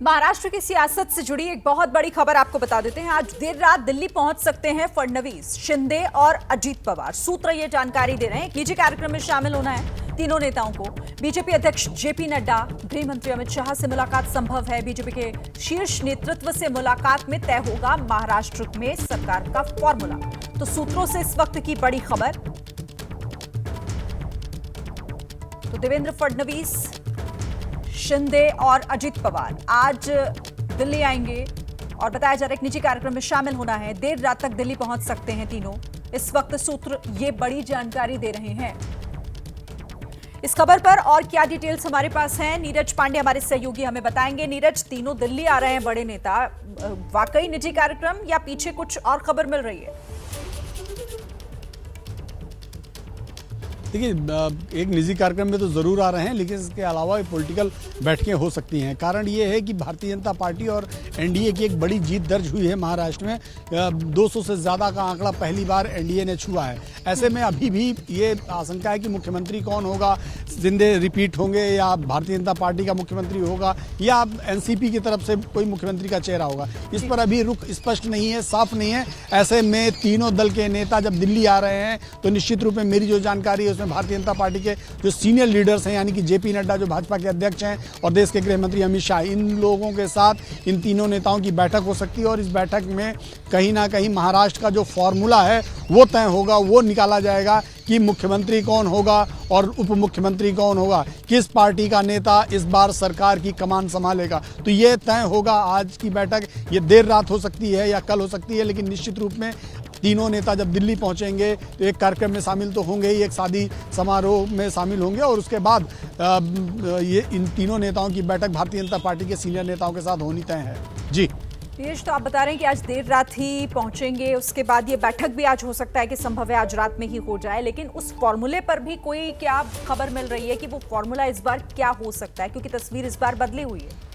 महाराष्ट्र की सियासत से जुड़ी एक बहुत बड़ी खबर आपको बता देते हैं। आज देर रात दिल्ली पहुंच सकते हैं फडणवीस, शिंदे और अजीत पवार। सूत्र ये जानकारी दे रहे हैं। एक निजी कार्यक्रम में शामिल होना है तीनों नेताओं को। बीजेपी अध्यक्ष जेपी नड्डा, गृह मंत्री अमित शाह से मुलाकात संभव है। बीजेपी के शीर्ष नेतृत्व से मुलाकात में तय होगा महाराष्ट्र में सरकार का फॉर्मूला। तो सूत्रों से इस वक्त की बड़ी खबर। तो देवेंद्र फडणवीस, शिंदे और अजीत पवार आज दिल्ली आएंगे और बताया जा रहा है एक निजी कार्यक्रम में शामिल होना है। देर रात तक दिल्ली पहुंच सकते हैं तीनों। इस वक्त सूत्र ये बड़ी जानकारी दे रहे हैं। इस खबर पर और क्या डिटेल्स हमारे पास हैं, नीरज पांडे हमारे सहयोगी हमें बताएंगे। नीरज, तीनों दिल्ली आ रहे हैं बड़े नेता, वाकई निजी कार्यक्रम या पीछे कुछ और खबर मिल रही है? देखिए, एक निजी कार्यक्रम में तो ज़रूर आ रहे हैं, लेकिन इसके अलावा पॉलिटिकल बैठकें हो सकती हैं। कारण ये है कि भारतीय जनता पार्टी और एनडीए की एक बड़ी जीत दर्ज हुई है महाराष्ट्र में। 200 से ज़्यादा का आंकड़ा पहली बार एनडीए ने छुआ है। ऐसे में अभी भी ये आशंका है कि मुख्यमंत्री कौन होगा, शिंदे रिपीट होंगे या भारतीय जनता पार्टी का मुख्यमंत्री होगा या एनसीपी की तरफ से कोई मुख्यमंत्री का चेहरा होगा। इस पर अभी रुख स्पष्ट नहीं है, साफ नहीं है। ऐसे में तीनों दल के नेता जब दिल्ली आ रहे हैं तो निश्चित रूप में मेरी जो जानकारी है उसमें भारतीय जनता पार्टी के जो सीनियर लीडर्स हैं, यानी कि जेपी नड्डा जो भाजपा के अध्यक्ष हैं और देश के गृह मंत्री अमित शाह, इन लोगों के साथ इन तीनों नेताओं की बैठक हो सकती है। और इस बैठक में कहीं ना कहीं महाराष्ट्र का जो फॉर्मूला है वो तय होगा, वो निकाला जाएगा कि मुख्यमंत्री कौन होगा और उप मुख्यमंत्री कौन होगा, किस पार्टी का नेता इस बार सरकार की कमान संभालेगा। तो ये तय होगा आज की बैठक। ये देर रात हो सकती है या कल हो सकती है, लेकिन निश्चित रूप में तीनों नेता जब दिल्ली पहुंचेंगे तो एक कार्यक्रम में शामिल तो होंगे ही, एक शादी समारोह में शामिल होंगे और उसके बाद ये इन तीनों नेताओं की बैठक भारतीय जनता पार्टी के सीनियर नेताओं के साथ होनी तय है। जी नीरज, तो आप बता रहे हैं कि आज देर रात ही पहुंचेंगे, उसके बाद ये बैठक भी आज हो सकता है कि संभव है आज रात में ही हो जाए। लेकिन उस फॉर्मूले पर भी कोई क्या खबर मिल रही है कि वो फॉर्मूला इस बार क्या हो सकता है, क्योंकि तस्वीर इस बार बदली हुई है?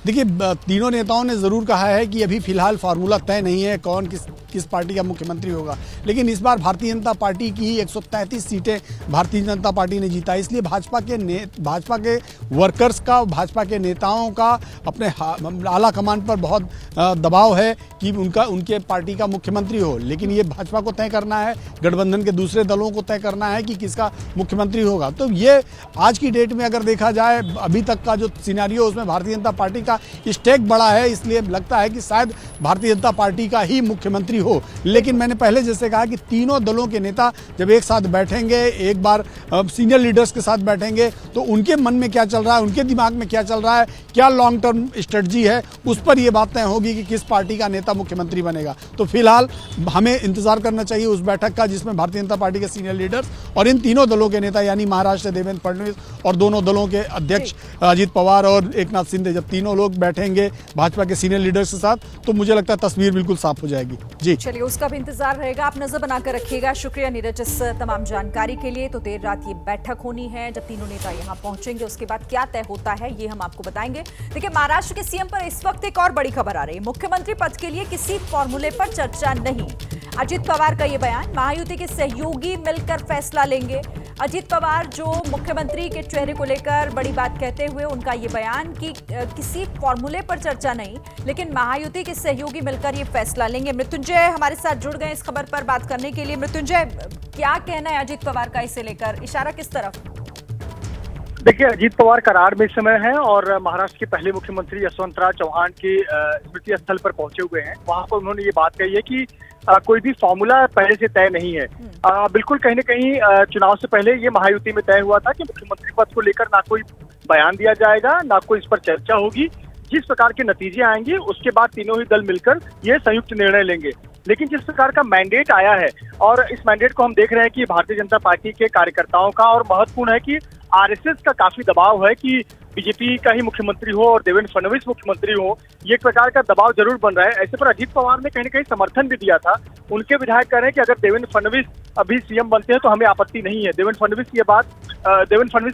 देखिए, तीनों नेताओं ने ज़रूर कहा है कि अभी फिलहाल फार्मूला तय नहीं है कौन किस पार्टी का मुख्यमंत्री होगा। लेकिन इस बार भारतीय जनता पार्टी की 133 सीटें भारतीय जनता पार्टी ने जीता, इसलिए भाजपा के वर्कर्स का, भाजपा के नेताओं का अपने आला कमान पर बहुत दबाव है कि उनके पार्टी का मुख्यमंत्री हो। लेकिन ये भाजपा को तय करना है, गठबंधन के दूसरे दलों को तय करना है कि किसका मुख्यमंत्री होगा। तो ये आज की डेट में अगर देखा जाए, अभी तक का जो सिनेरियो उसमें भारतीय जनता पार्टी का स्टेक बड़ा है, इसलिए लगता है कि शायद भारतीय जनता पार्टी का ही मुख्यमंत्री हो। लेकिन मैंने पहले जैसे कहा कि तीनों दलों के नेता जब एक साथ बैठेंगे, एक बार सीनियर लीडर्स के साथ बैठेंगे, तो उनके मन में क्या चल रहा है, उनके दिमाग में क्या चल रहा है, क्या लॉन्ग टर्म स्ट्रेटजी है, उस पर यह बात तय होगी कि किस पार्टी का नेता मुख्यमंत्री बनेगा। तो फिलहाल हमें इंतजार करना चाहिए उस बैठक का जिसमें भारतीय जनता पार्टी के सीनियर लीडर्स और इन तीनों दलों के नेता, यानी महाराष्ट्र से देवेंद्र फडणवीस और दोनों दलों के अध्यक्ष अजीत पवार और एकनाथ शिंदे, जब तीनों लोग बैठेंगे भाजपा के सीनियर लीडर्स के साथ, तो मुझे लगता है तस्वीर बिल्कुल साफ हो जाएगी। जी चलिए, उसका भी इंतजार रहेगा। आप नजर बनाकर रखिएगा। शुक्रिया नीरज इस तमाम जानकारी के लिए। तो देर रात ये बैठक होनी है, जब तीनों नेता यहां पहुंचेंगे उसके बाद क्या तय होता है ये हम आपको बताएंगे। देखिए, महाराष्ट्र के सीएम पर इस वक्त एक और बड़ी खबर आ रही है। मुख्यमंत्री पद के लिए किसी फॉर्मूले पर चर्चा नहीं। अजीत पवार का ये बयान, महायुति के सहयोगी मिलकर फैसला लेंगे। अजीत पवार जो मुख्यमंत्री के चेहरे को लेकर बड़ी बात कहते हुए उनका ये बयान कि किसी फॉर्मूले पर चर्चा नहीं, लेकिन महायुति के सहयोगी मिलकर ये फैसला लेंगे। मृत्युंजय हमारे साथ जुड़ गए इस खबर पर बात करने के लिए। मृत्युंजय, क्या कहना है अजीत पवार का इसे लेकर, इशारा किस तरफ? देखिए, अजीत पवार करार में इस समय है और महाराष्ट्र के पहले मुख्यमंत्री यशवंतराव चौहान के स्मृति स्थल पर पहुंचे हुए हैं। वहां पर उन्होंने ये बात कही है कि कोई भी फॉर्मूला पहले से तय नहीं है। बिल्कुल कहीं न कहीं चुनाव से पहले ये महायुति में तय हुआ था कि मुख्यमंत्री पद को लेकर ना कोई बयान दिया जाएगा, ना कोई इस पर चर्चा होगी। जिस प्रकार के नतीजे आएंगे उसके बाद तीनों ही दल मिलकर ये संयुक्त निर्णय लेंगे। लेकिन जिस प्रकार का मैंडेट आया है और इस मैंडेट को हम देख रहे हैं कि भारतीय जनता पार्टी के कार्यकर्ताओं का, और महत्वपूर्ण है कि आरएसएस का काफी दबाव है कि बीजेपी का ही मुख्यमंत्री हो और देवेंद्र फडणवीस मुख्यमंत्री हो, ये एक प्रकार का दबाव जरूर बन रहा है। ऐसे पर अजीत पवार ने कहीं न कहीं समर्थन भी दिया था। उनके विधायक कह रहे हैं कि अगर देवेंद्र फडणवीस अभी सीएम बनते हैं तो हमें आपत्ति नहीं है। देवेंद्र फडणवीस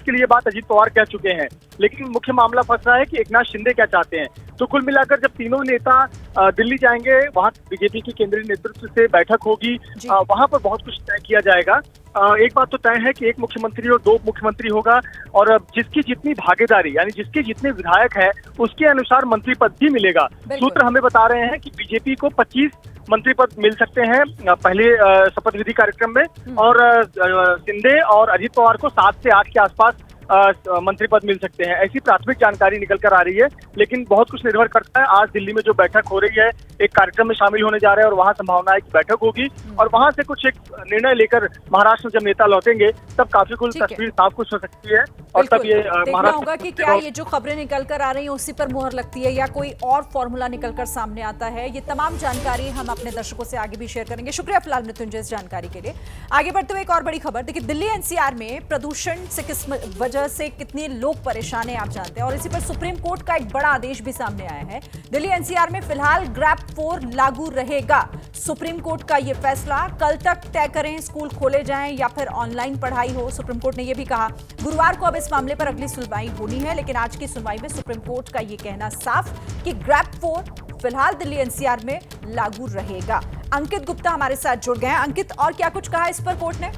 के लिए बात अजीत पवार कह चुके हैं। लेकिन मुख्य मामला फंस रहा है कि एकनाथ शिंदे क्या चाहते हैं। तो कुल मिलाकर जब तीनों नेता दिल्ली जाएंगे, वहां बीजेपी की केंद्रीय नेतृत्व से बैठक होगी, वहां पर बहुत कुछ तय किया जाएगा। एक बात तो तय है कि एक मुख्यमंत्री और दो मुख्यमंत्री होगा, और जिसकी जितनी भागीदारी यानी जिसके जितने विधायक है उसके अनुसार मंत्री पद भी मिलेगा। सूत्र हमें बता रहे हैं कि बीजेपी को 25 मंत्री पद मिल सकते हैं पहले शपथ विधि कार्यक्रम में, और शिंदे और अजित पवार को 7 से 8 के आसपास मंत्री पद मिल सकते हैं। ऐसी प्राथमिक जानकारी निकल कर आ रही है, लेकिन बहुत कुछ निर्भर करता है। आज दिल्ली में जो बैठक हो रही है, एक कार्यक्रम में शामिल होने जा रहे हैं और वहां संभावना है कि बैठक होगी, और वहां से कुछ एक निर्णय लेकर महाराष्ट्र में जब नेता लौटेंगे तब काफी कुछ तस्वीर साफ कुछ हो सकती है, और तब ये देखना होगा कि क्या ये जो खबरें निकल कर आ रही हैं उसी पर मुहर लगती है या कोई और फॉर्मूला निकल कर सामने आता है। ये तमाम जानकारी हम अपने दर्शकों से आगे भी शेयर करेंगे। शुक्रिया फिलहाल मृत्युंजय इस जानकारी के लिए। आगे बढ़ते हुए एक और बड़ी खबर, देखिए दिल्ली एनसीआर में प्रदूषण से किस वजह से कितने लोग परेशान हैं आप जानते हैं, और इसी पर सुप्रीम कोर्ट का एक बड़ा आदेश भी सामने आया है। दिल्ली एनसीआर में फिलहाल ग्रैप 4 लागू रहेगा। सुप्रीम कोर्ट का यह फैसला, कल तक तय करें स्कूल खोले जाएं या फिर ऑनलाइन पढ़ाई हो। सुप्रीम कोर्ट ने यह भी कहा गुरुवार को अब इस मामले पर अगली सुनवाई होनी है, लेकिन आज की सुनवाई में सुप्रीम कोर्ट का यह कहना साफ कि ग्रैप 4 फिलहाल दिल्ली एनसीआर में लागू रहेगा। अंकित गुप्ता हमारे साथ जुड़ गए हैं। अंकित, और क्या कुछ कहा इस पर कोर्ट ने?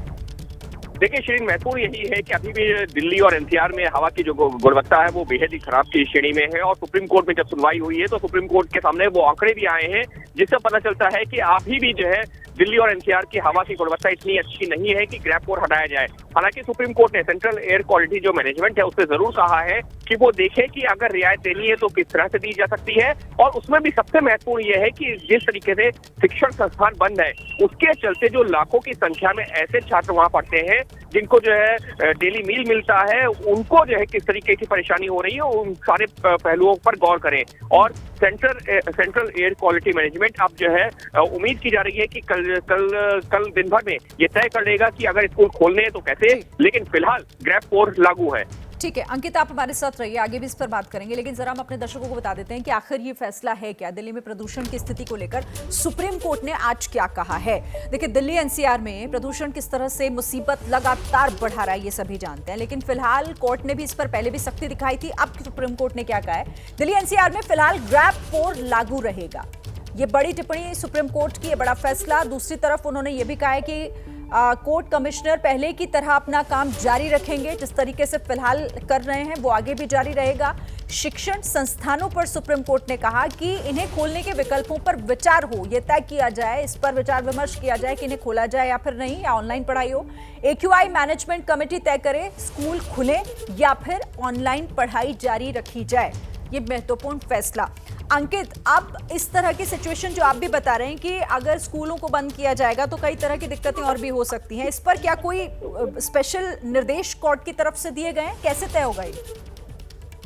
देखिए शिरीन, महत्वपूर्ण यही है कि अभी भी दिल्ली और एनसीआर में हवा की जो गुणवत्ता है वो बेहद ही खराब की श्रेणी में है, और सुप्रीम कोर्ट में जब सुनवाई हुई है तो सुप्रीम कोर्ट के सामने वो आंकड़े भी आए हैं जिससे पता चलता है कि अभी भी जो है दिल्ली और एनसीआर की हवा की गुणवत्ता इतनी अच्छी नहीं है कि ग्रैप 4 हटाया जाए। हालांकि सुप्रीम कोर्ट ने सेंट्रल एयर क्वालिटी जो मैनेजमेंट है उससे जरूर कहा है कि वो देखे कि अगर रियायत देनी है तो किस तरह से दी जा सकती है, और उसमें भी सबसे महत्वपूर्ण यह है कि जिस तरीके से शिक्षण संस्थान बंद है उसके चलते जो लाखों की संख्या में ऐसे छात्र वहां पढ़ते हैं जिनको जो है डेली मील मिलता है, उनको जो है किस तरीके की परेशानी हो रही है, उन सारे पहलुओं पर गौर करें। और सेंट्रल एयर क्वालिटी मैनेजमेंट अब जो है उम्मीद की जा रही है कि कल दिन भर में ये तय कर लेगा कि अगर स्कूल खोलने हैं तो कैसे, लेकिन फिलहाल ग्रैप 4 लागू है। ठीक है अंकित, आप हमारे साथ रहिए, आगे भी इस पर बात करेंगे, लेकिन जरा हम अपने दर्शकों को बता देते हैं कि आखिर ये फैसला है क्या। दिल्ली में प्रदूषण की स्थिति को लेकर सुप्रीम कोर्ट ने आज क्या कहा है। देखिए दिल्ली एनसीआर में प्रदूषण किस तरह से मुसीबत लगातार बढ़ा रहा है ये सभी जानते हैं, लेकिन फिलहाल कोर्ट ने भी इस पर पहले भी सख्ती दिखाई थी। अब सुप्रीम कोर्ट ने क्या कहा है, दिल्ली एनसीआर में फिलहाल ग्रैप 4 लागू रहेगा। ये बड़ी टिप्पणी सुप्रीम कोर्ट की, ये बड़ा फैसला। दूसरी तरफ उन्होंने ये भी कहा है कि कोर्ट कमिश्नर पहले की तरह अपना काम जारी रखेंगे, जिस तरीके से फिलहाल कर रहे हैं वो आगे भी जारी रहेगा। शिक्षण संस्थानों पर सुप्रीम कोर्ट ने कहा कि इन्हें खोलने के विकल्पों पर विचार हो, यह तय किया जाए, इस पर विचार विमर्श किया जाए कि इन्हें खोला जाए या फिर नहीं, या ऑनलाइन पढ़ाई हो। AQI मैनेजमेंट कमेटी तय करे स्कूल खुले या फिर ऑनलाइन पढ़ाई जारी रखी जाए। ये महत्वपूर्ण फैसला। अंकित, अब इस तरह की सिचुएशन जो आप भी बता रहे हैं कि अगर स्कूलों को बंद किया जाएगा तो कई तरह की दिक्कतें और भी हो सकती हैं, इस पर क्या कोई स्पेशल निर्देश कोर्ट की तरफ से दिए गए हैं? कैसे तय होगा ये?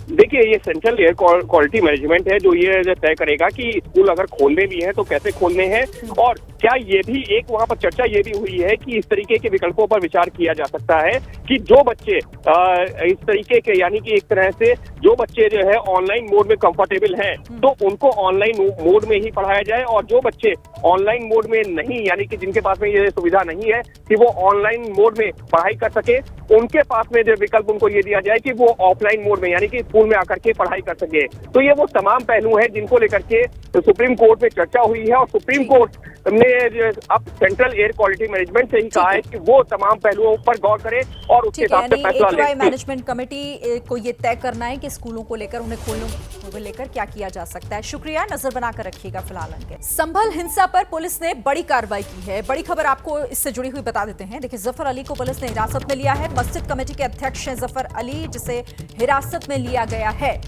देखिए ये सेंट्रल एयर क्वालिटी मैनेजमेंट है जो ये तय करेगा कि स्कूल अगर खोलने भी हैं तो कैसे खोलने हैं, और क्या ये भी एक वहां पर चर्चा ये भी हुई है कि इस तरीके के विकल्पों पर विचार किया जा सकता है कि जो बच्चे इस तरीके के, यानी कि एक तरह से जो बच्चे जो है ऑनलाइन मोड में कंफर्टेबल हैं तो उनको ऑनलाइन मोड में ही पढ़ाया जाए, और जो बच्चे ऑनलाइन मोड में नहीं, यानी कि जिनके पास में ये सुविधा नहीं है कि वो ऑनलाइन मोड में पढ़ाई कर सके, उनके पास में जो विकल्प उनको ये दिया जाए कि वो ऑफलाइन मोड में, यानी कि स्कूल में आकर के पढ़ाई कर सके। तो ये वो तमाम पहलू हैं जिनको लेकर के सुप्रीम कोर्ट में चर्चा हुई है, और सुप्रीम कोर्ट ने अब सेंट्रल एयर क्वालिटी मैनेजमेंट से ही कहा है कि वो तमाम पहलुओं पर गौर करे और उसके हिसाब से फैसला ले। AQI मैनेजमेंट कमेटी को ये तय करना है कि स्कूलों को लेकर, उन्हें खोलने को लेकर क्या किया जा सकता है। शुक्रिया, नजर बनाकर रखिएगा फिलहाल अंकित। संभल हिंसा पर पुलिस ने बड़ी कार्रवाई की है। बड़ी खबर आपको इससे जुड़ी हुई बता देते हैं। देखिए जफर अली को पुलिस ने हिरासत में लिया है। मस्जिद कमेटी के अध्यक्ष हैं जफर अली, जिसे हिरासत में लिया गया है।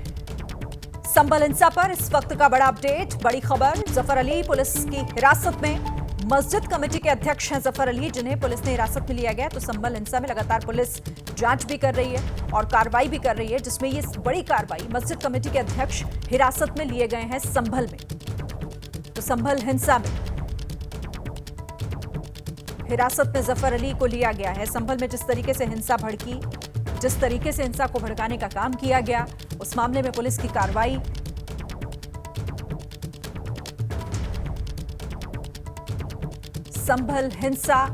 संभल हिंसा पर इस वक्त का बड़ा अपडेट, बड़ी खबर, जफर अली पुलिस की हिरासत में। मस्जिद कमेटी के अध्यक्ष हैं जफर अली, जिन्हें पुलिस ने हिरासत में लिया गया। तो संभल हिंसा में लगातार पुलिस जांच भी कर रही है और कार्रवाई भी कर रही है, जिसमें ये बड़ी कार्रवाई, मस्जिद कमेटी के अध्यक्ष हिरासत में लिए गए हैं संभल में। तो संभल हिंसा में हिरासत में जफर अली को लिया गया है। संभल में जिस तरीके से हिंसा भड़की, जिस तरीके से हिंसा को भड़काने का काम किया गया, उस मामले में पुलिस की कार्रवाई। संभल हिंसा,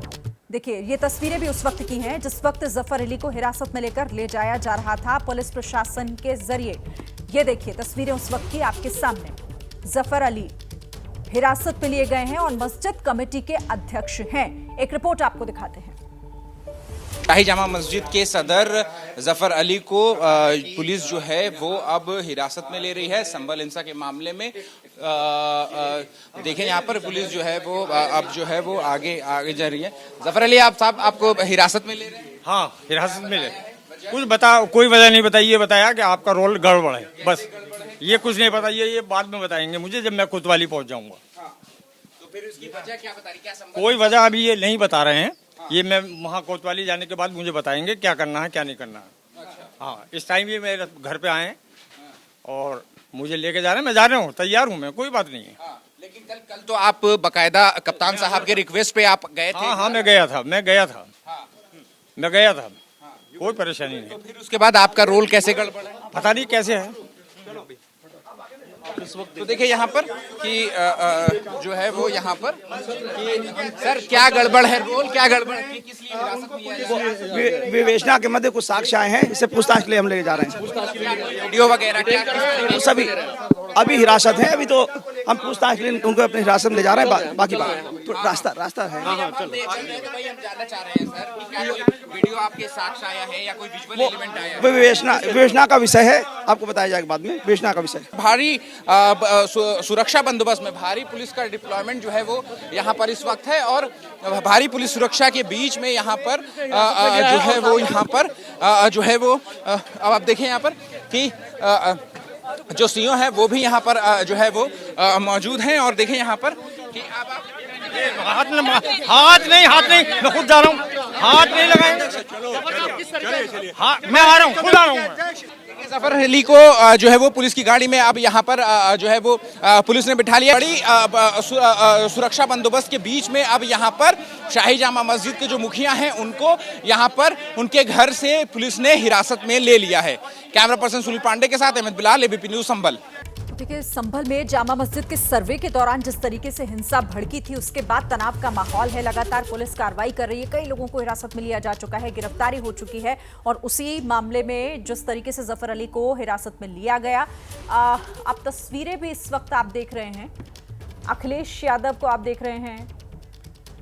देखिए ये तस्वीरें भी उस वक्त की हैं जिस वक्त जफर अली को हिरासत में लेकर ले जाया जा रहा था पुलिस प्रशासन के जरिए। ये देखिए तस्वीरें उस वक्त की आपके सामने। जफर अली हिरासत में लिए गए हैं और मस्जिद कमेटी के अध्यक्ष हैं। एक रिपोर्ट आपको दिखाते हैं। शाही जामा मस्जिद के सदर जफर अली को पुलिस जो है वो अब हिरासत में ले रही है संभल हिंसा के मामले में। देखें यहाँ पर पुलिस जो है वो अब जो है वो आगे जा रही है। जफर अली आप साहब आपको हिरासत में ले रहे हैं? हाँ, हिरासत में ले। कुछ कोई वजह नहीं बताई, ये बताया कि आपका रोल गड़बड़ है, बस ये कुछ नहीं बताइए, ये बाद में बताएंगे मुझे जब मैं कोतवाली पहुंच जाऊंगा। तो फिर उसकी वजह क्या बता रही, क्या संबंध? कोई वजह अभी ये नहीं बता रहे हैं, ये मैं वहाँ कोतवाली जाने के बाद मुझे बताएंगे क्या करना है क्या नहीं करना है। हाँ, इस टाइम ये मेरे घर पे आए और मुझे लेके जा रहे हैं, मैं जा रहा हूँ, तैयार हूँ मैं, कोई बात नहीं है। लेकिन कल तो आप बकायदा कप्तान साहब के रिक्वेस्ट पे आप गए थे। हाँ, मैं गया था, कोई परेशानी नहीं। तो फिर उसके बाद आपका रोल कैसे गड़बड़ा है? पता नहीं कैसे है। तो देखिए यहाँ पर कि जो है वो यहाँ पर कि सर क्या गड़बड़ है, रोल क्या गड़बड़ है, किस लिए हिरासत में लिया जा रहा है? विवेचना के मध्य कुछ साक्ष्य आए हैं, इसे पूछताछ के लिए हम लेके जा रहे हैं। वीडियो वगैरह क्या सभी अभी हिरासत है, अभी तो हम पूछताछ के लिए उनको अपने हिरासत में ले जा रहे हैं। बाकी तो रास्ता है। हम जानना चाह रहे हैं सर कि क्या कोई वीडियो आपके साक्ष्य आया है या कोई विजुअल एलिमेंट आया है? विवेचना का विषय है, आपको बताया जाएगा बाद में। विवेचना का विषय भारी सुरक्षा बंदोबस्त में भारी पुलिस का डिप्लॉयमेंट जो है वो यहाँ पर इस वक्त है और भारी पुलिस सुरक्षा के बीच में यहाँ पर जो है वो यहाँ पर जो है वो अब आप देखें यहाँ पर कि जो सीओ है वो भी यहाँ पर जो है वो मौजूद हैं और देखें यहाँ पर कि अब आप हाथ नहीं, मैं खुद जा रहा हूँ, हाथ नहीं लगाएंगे। हाँ, मैं आ रहा हूँ, खुद आ रहा हूँ। जफर अली को जो है वो पुलिस की गाड़ी में अब यहाँ पर जो है वो पुलिस ने बिठा लिया। बड़ी सुरक्षा बंदोबस्त के बीच में अब यहाँ पर शाही जामा मस्जिद के जो मुखिया हैं उनको यहाँ पर उनके घर से पुलिस ने हिरासत में ले लिया है। कैमरा पर्सन सुनील पांडे के साथ अहमद बिलाल, एबीपी न्यूज़ संभल। देखिए, संभल में जामा मस्जिद के सर्वे के दौरान जिस तरीके से हिंसा भड़की थी उसके बाद तनाव का माहौल है। लगातार पुलिस कार्रवाई कर रही है, कई लोगों को हिरासत में लिया जा चुका है, गिरफ्तारी हो चुकी है और उसी मामले में जिस तरीके से जफर अली को हिरासत में लिया गया, आप तस्वीरें भी इस वक्त आप देख रहे हैं, अखिलेश यादव को आप देख रहे हैं,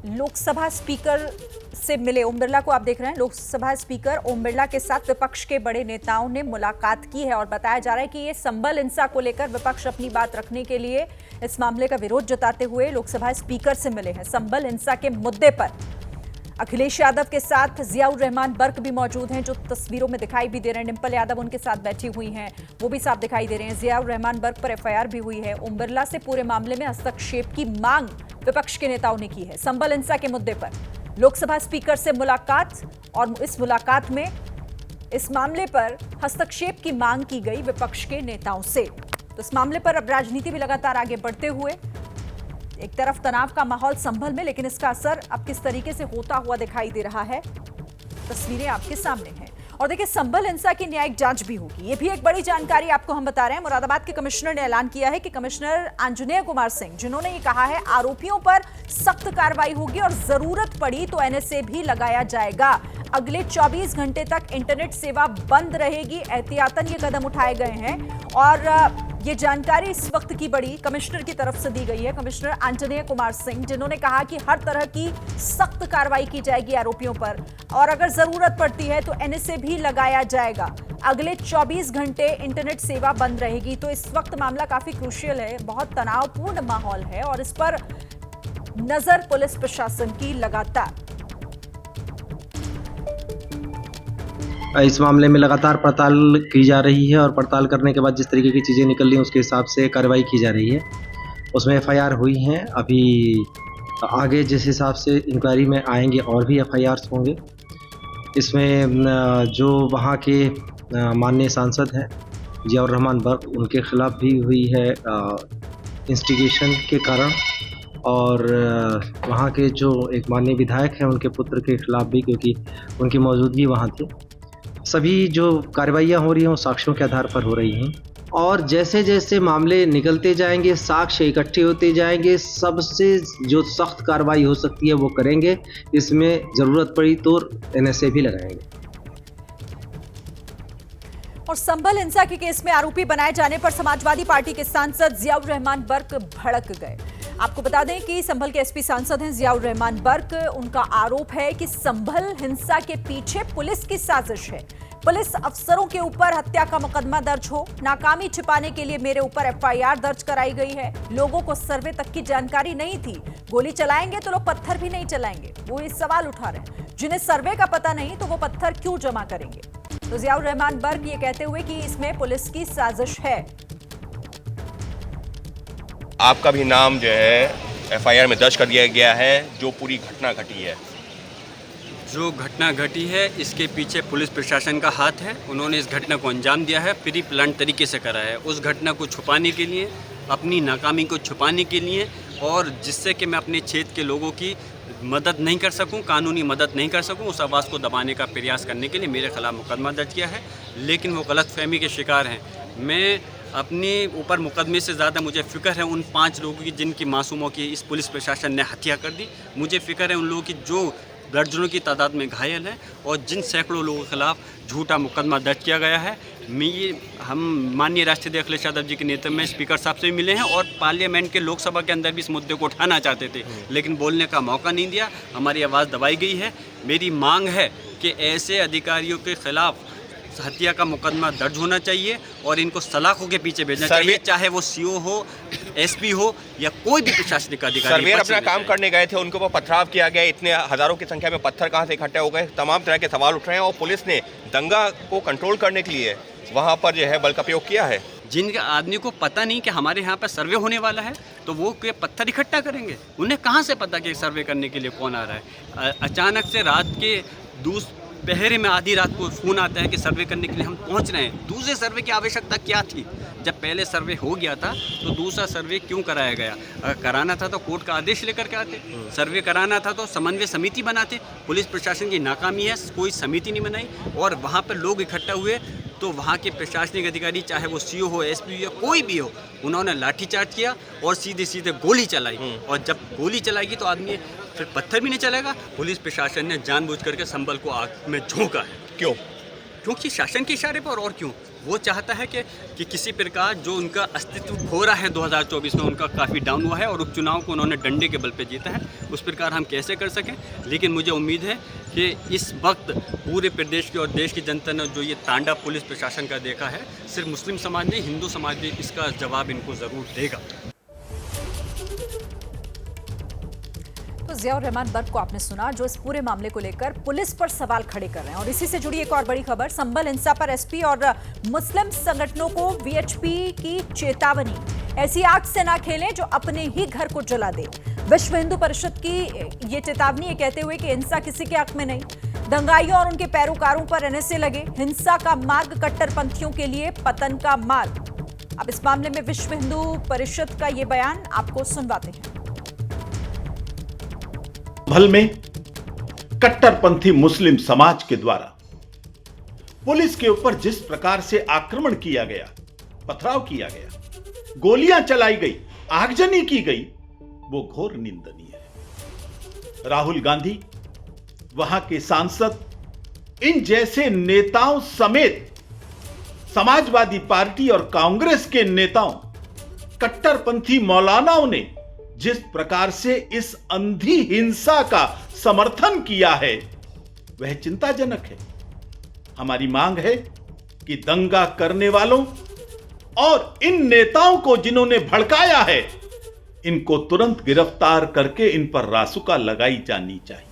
लोकसभा स्पीकर से मिले ओम बिरला को आप देख रहे हैं। लोकसभा स्पीकर ओम बिरला के साथ विपक्ष के बड़े नेताओं ने मुलाकात की है और बताया जा रहा है कि ये संभल हिंसा को लेकर विपक्ष अपनी बात रखने के लिए इस मामले का विरोध जताते हुए लोकसभा स्पीकर से मिले हैं। संभल हिंसा के मुद्दे पर अखिलेश यादव के साथ जियाउर रहमान बर्क भी मौजूद हैं, जो तस्वीरों में दिखाई भी दे रहे हैं। डिंपल यादव उनके साथ बैठी हुई हैं, वो भी साफ दिखाई दे रहे हैं। जियाउर रहमान बर्क पर एफआईआर भी हुई है। ओम बिरला से पूरे मामले में हस्तक्षेप की मांग विपक्ष के नेताओं ने की है। संभल हिंसा के मुद्दे पर लोकसभा स्पीकर से मुलाकात और इस मुलाकात में इस मामले पर हस्तक्षेप की मांग की गई विपक्ष के नेताओं से। तो इस मामले पर अब राजनीति भी लगातार आगे बढ़ते हुए, एक तरफ तनाव का माहौल संभल में, लेकिन इसका असर अब किस तरीके से होता हुआ दिखाई दे रहा है, तस्वीरें आपके सामने हैं। और देखिए, संभल हिंसा की न्यायिक जांच भी होगी, ये भी एक बड़ी जानकारी आपको हम बता रहे हैं। मुरादाबाद के कमिश्नर ने ऐलान किया है कि कमिश्नर आंजनेय कुमार सिंह, जिन्होंने ये कहा है आरोपियों पर सख्त कार्रवाई होगी और जरूरत पड़ी तो एनएसए भी लगाया जाएगा। अगले 24 घंटे तक इंटरनेट सेवा बंद रहेगी, एहतियातन ये कदम उठाए गए हैं और ये जानकारी इस वक्त की बड़ी कमिश्नर की तरफ से दी गई है। कमिश्नर आंजनेय कुमार सिंह, जिन्होंने कहा कि हर तरह की सख्त कार्रवाई की जाएगी आरोपियों पर और अगर जरूरत पड़ती है तो एनएसए भी लगाया जाएगा। अगले 24 घंटे इंटरनेट सेवा बंद रहेगी। तो इस वक्त मामला काफी क्रूशियल है, बहुत तनावपूर्ण माहौल है और इस पर नजर पुलिस प्रशासन की लगातार। इस मामले में लगातार पड़ताल की जा रही है और पड़ताल करने के बाद जिस तरीके की चीज़ें निकल रही हैं उसके हिसाब से कार्रवाई की जा रही है। उसमें एफआईआर हुई हैं, अभी आगे जिस हिसाब से इंक्वायरी में आएंगे और भी एफआईआर्स होंगे। इसमें जो वहाँ के माननीय सांसद हैं जियाउर रहमान बर्क, उनके खिलाफ भी हुई है इंस्टिगेशन के कारण और वहाँ के जो एक माननीय विधायक हैं उनके पुत्र के खिलाफ भी, क्योंकि उनकी मौजूदगी वहाँ थी। सभी जो कार्रवाइयाँ हो रही हैं वो साक्ष्यों के आधार पर हो रही हैं और जैसे जैसे मामले निकलते जाएंगे, साक्ष्य इकट्ठे होते जाएंगे, सबसे जो सख्त कार्रवाई हो सकती है वो करेंगे। इसमें ज़रूरत पड़ी तो एनएसए भी लगाएंगे। और संभल हिंसा के केस में आरोपी बनाए जाने पर समाजवादी पार्टी के सांसद जियाउर रहमान बर्क भड़क गए। आपको बता दें कि संभल के एसपी सांसद हैं जियाउर रहमान बर्क। उनका आरोप है कि संभल हिंसा के पीछे पुलिस की साजिश है। पुलिस अफसरों के ऊपर हत्या का मुकदमा दर्ज हो, नाकामी छिपाने के लिए मेरे ऊपर एफआईआर दर्ज कराई गई है। लोगों को सर्वे तक की जानकारी नहीं थी। गोली चलाएंगे तो लोग पत्थर भी नहीं चलाएंगे। वो ये सवाल उठा रहे हैं, जिन्हें सर्वे का पता नहीं तो वो पत्थर क्यों जमा करेंगे। तो जियाउर रहमान बर्क ये कहते हुए कि इसमें पुलिस की साजिश है। आपका भी नाम जो है एफआईआर में दर्ज कर दिया गया है। जो पूरी घटना घटी है, जो घटना घटी है, इसके पीछे पुलिस प्रशासन का हाथ है। उन्होंने इस घटना को अंजाम दिया है, प्री प्लान तरीके से करा है। उस घटना को छुपाने के लिए, अपनी नाकामी को छुपाने के लिए, और जिससे कि मैं अपने क्षेत्र के लोगों की मदद नहीं कर सकूं, कानूनी मदद नहीं कर सकूं, उस आवाज़ को दबाने का प्रयास करने के लिए मेरे खिलाफ मुकदमा दर्ज किया है। लेकिन वो गलतफहमी के शिकार हैं। मैं अपने ऊपर मुकदमे से ज़्यादा मुझे फ़िक्र है उन 5 लोगों की जिनकी मासूमों की इस पुलिस प्रशासन ने हत्या कर दी। मुझे फ़िक्र है उन लोगों की जो दर्जनों की तादाद में घायल हैं और जिन सैकड़ों लोगों के खिलाफ झूठा मुकदमा दर्ज किया गया है। हम माननीय राष्ट्रीय अध्यक्ष अखिलेश यादव जी के नेतृत्व में स्पीकर साहब से भी मिले हैं और पार्लियामेंट के लोकसभा के अंदर भी इस मुद्दे को उठाना चाहते थे, लेकिन बोलने का मौका नहीं दिया। हमारी आवाज़ दबाई गई है। मेरी मांग है कि ऐसे अधिकारियों के खिलाफ हत्या का मुकदमा दर्ज होना चाहिए और इनको सलाखों के पीछे भेजना चाहिए, चाहे वो सीओ हो, एसपी हो या कोई भी प्रशासनिक अधिकारी। सर्वेयर अपना काम करने गए थे, उनके ऊपर पथराव किया गया। इतने हजारों की संख्या में पत्थर कहां से इकट्ठे हो गए, तमाम तरह के सवाल उठ रहे हैं। और पुलिस ने दंगा को कंट्रोल करने के लिए वहां पर जो है बल का प्रयोग किया है। जिन आदमी को पता नहीं कि हमारे यहाँ पर सर्वे होने वाला है, तो वो पत्थर इकट्ठा करेंगे। उन्हें कहाँ से पता कि सर्वे करने के लिए कौन आ रहा है। अचानक से रात के पहरे में आधी रात को फ़ोन आता है कि सर्वे करने के लिए हम पहुंच रहे हैं। दूसरे सर्वे की आवश्यकता क्या थी? जब पहले सर्वे हो गया था तो दूसरा सर्वे क्यों कराया गया? अगर कराना था तो कोर्ट का आदेश लेकर के आते। सर्वे कराना था तो समन्वय समिति बनाते। पुलिस प्रशासन की नाकामी है, कोई समिति नहीं बनाई और वहाँ पर लोग इकट्ठा हुए तो वहाँ के प्रशासनिक अधिकारी, चाहे वो सीओ हो, एसपी हो या कोई भी हो, उन्होंने लाठीचार्ज किया और सीधे सीधे गोली चलाई। और जब गोली चलाएगी तो आदमी फिर पत्थर भी नहीं चलेगा। पुलिस प्रशासन ने जानबूझ करके संभल को आग में झोंका है। क्यों? क्योंकि शासन के इशारे पर। और क्यों? वो चाहता है कि किसी प्रकार जो उनका अस्तित्व खो रहा है 2024 में, उनका काफ़ी डाउन हुआ है और उपचुनाव को उन्होंने डंडे के बल पे जीता है। उस प्रकार हम कैसे कर सकें? लेकिन मुझे उम्मीद है कि इस वक्त पूरे प्रदेश के और देश की जनता ने जो ये तांडा पुलिस प्रशासन का देखा है, सिर्फ मुस्लिम समाज नहीं, हिंदू समाज भी इसका जवाब इनको ज़रूर देगा। तो जियाउर रहमान बर्क को आपने सुना, जो इस पूरे मामले को लेकर पुलिस पर सवाल खड़े कर रहे हैं। और इसी से जुड़ी एक और बड़ी खबर, संभल हिंसा पर एसपी और मुस्लिम संगठनों को वीएचपी की चेतावनी। ऐसी आग से ना खेलें जो अपने ही घर को जला दे। विश्व हिंदू परिषद की ये चेतावनी है, कहते हुए कि हिंसा किसी के हक में नहीं। दंगाइयों और उनके पैरोकारों पर एनएसए लगे। हिंसा का मार्ग कट्टरपंथियों के लिए पतन का मार्ग। अब इस मामले में विश्व हिंदू परिषद का ये बयान आपको सुनवाते हैं। संभल में कट्टरपंथी मुस्लिम समाज के द्वारा पुलिस के ऊपर जिस प्रकार से आक्रमण किया गया, पथराव किया गया, गोलियां चलाई गई, आगजनी की गई, वो घोर निंदनीय है। राहुल गांधी, वहां के सांसद, इन जैसे नेताओं समेत समाजवादी पार्टी और कांग्रेस के नेताओं, कट्टरपंथी मौलानाओं ने जिस प्रकार से इस अंधी हिंसा का समर्थन किया है, वह चिंताजनक है। हमारी मांग है कि दंगा करने वालों और इन नेताओं को जिन्होंने भड़काया है, इनको तुरंत गिरफ्तार करके इन पर रासुका लगाई जानी चाहिए।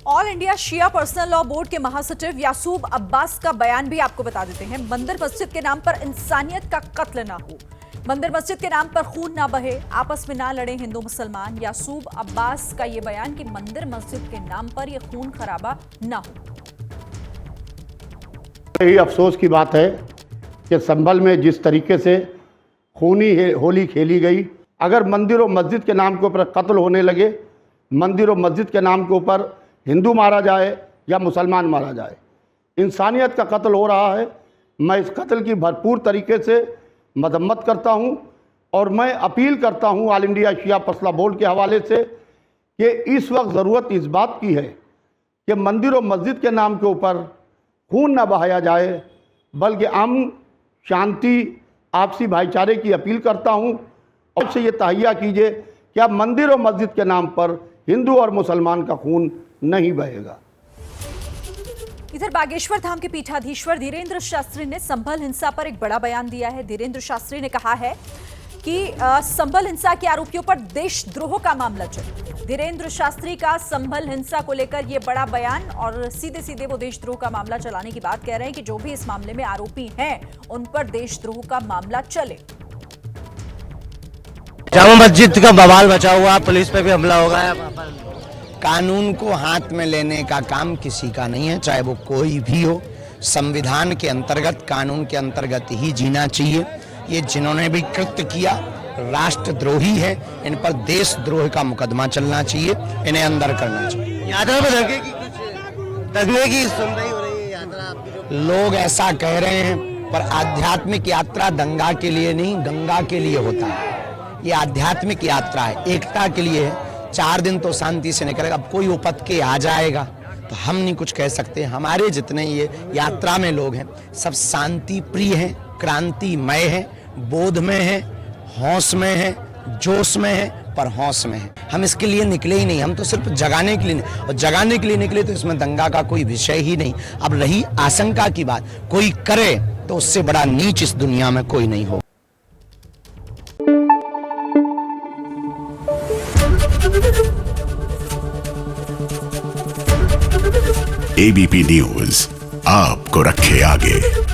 ऑल इंडिया शिया पर्सनल लॉ बोर्ड के महासचिव यासूब अब्बास का बयान भी आपको बता देते हैं। मंदिर मस्जिद के नाम पर इंसानियत का कत्ल ना हो, मंदिर मस्जिद के नाम पर खून ना बहे, आपस में ना लड़े हिंदू मुसलमान। यासूब अब्बास का ये बयान कि मंदिर मस्जिद के नाम पर ये खून खराबा ना हो। यही अफसोस की बात है कि संभल में जिस तरीके से खूनी होली खेली गई, अगर मंदिर और मस्जिद के नाम के ऊपर कत्ल होने लगे, मंदिर और मस्जिद के नाम के ऊपर हिंदू मारा जाए या मुसलमान मारा जाए, इंसानियत का कत्ल हो रहा है। मैं इस कत्ल की भरपूर तरीके से मजम्मत करता हूं और मैं अपील करता हूं ऑल इंडिया शिया पर्सनल लॉ बोर्ड के हवाले से कि इस वक्त ज़रूरत इस बात की है कि मंदिर और मस्जिद के नाम के ऊपर खून न बहाया जाए, बल्कि अमन, शांति, आपसी भाईचारे की अपील करता हूं। और से ये तहैया कीजिए कि अब मंदिर और मस्जिद के नाम पर हिंदू और मुसलमान का खून नहीं बहेगा। इधर बागेश्वर धाम के पीठाधीश्वर धीरेन्द्र शास्त्री ने संभल हिंसा पर एक बड़ा बयान दिया है। धीरेन्द्र शास्त्री ने कहा है कि संभल हिंसा के आरोपियों पर देशद्रोह का मामला चले। धीरेन्द्र शास्त्री का संभल हिंसा को लेकर यह बड़ा बयान, और सीधे सीधे वो देशद्रोह का मामला चलाने की बात कह रहे हैं कि जो भी इस मामले में आरोपी हैं उन पर देशद्रोह का मामला चले। जामा मस्जिद का बवाल बचा हुआ, पुलिस पे भी हमला हो गया। कानून को हाथ में लेने का काम किसी का नहीं है, चाहे वो कोई भी हो। संविधान के अंतर्गत, कानून के अंतर्गत ही जीना चाहिए। ये जिन्होंने भी कृत्य किया राष्ट्रद्रोही है, इन पर देशद्रोह का मुकदमा चलना चाहिए, इन्हें अंदर करना चाहिए। यात्रा में दंगे की सुनवाई हो रही है, यात्रा लोग ऐसा कह रहे हैं, पर आध्यात्मिक यात्रा दंगा के लिए नहीं, गंगा के लिए होता है। ये आध्यात्मिक यात्रा है, एकता के लिए है। 4 दिन तो शांति से निकलेगा, अब कोई उपद के आ जाएगा तो हम नहीं कुछ कह सकते। हमारे जितने ये यात्रा में लोग हैं सब शांति प्रिय हैं, क्रांतिमय हैं, बोध में हैं, होश में हैं, जोश में हैं, पर होश में हैं। हम इसके लिए निकले ही नहीं, हम तो सिर्फ जगाने के लिए, और जगाने के लिए निकले तो इसमें दंगा का कोई विषय ही नहीं। अब रही आशंका की बात, कोई करे तो उससे बड़ा नीच इस दुनिया में कोई नहीं हो। एबीपी न्यूज आपको रखे आगे।